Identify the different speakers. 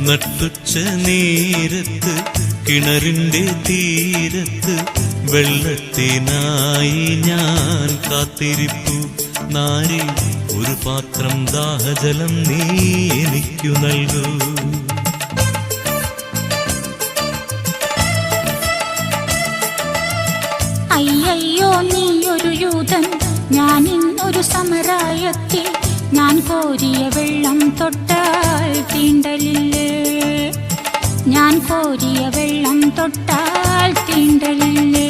Speaker 1: നട്ടുച്ച നേരത്ത് കിണറിന്റെ തീരത്ത് വെള്ളത്തിനായി ഞാൻ കാത്തിരിപ്പു. നാരി ഒരു പാത്രം ദാഹജലം നീ എനിക്കു നൽകൂ.
Speaker 2: അയ്യോ നീയൊരു യൂതൻ, ഞാൻ ഇന്നൊരു സമരായത്തിൽ. ഞാൻ കോരിയ വെള്ളം തൊട്ടാൽ തീണ്ടലില്ലേ, ഞാൻ കോരിയ വെള്ളം തൊട്ടാൽ തീണ്ടലില്ലേ.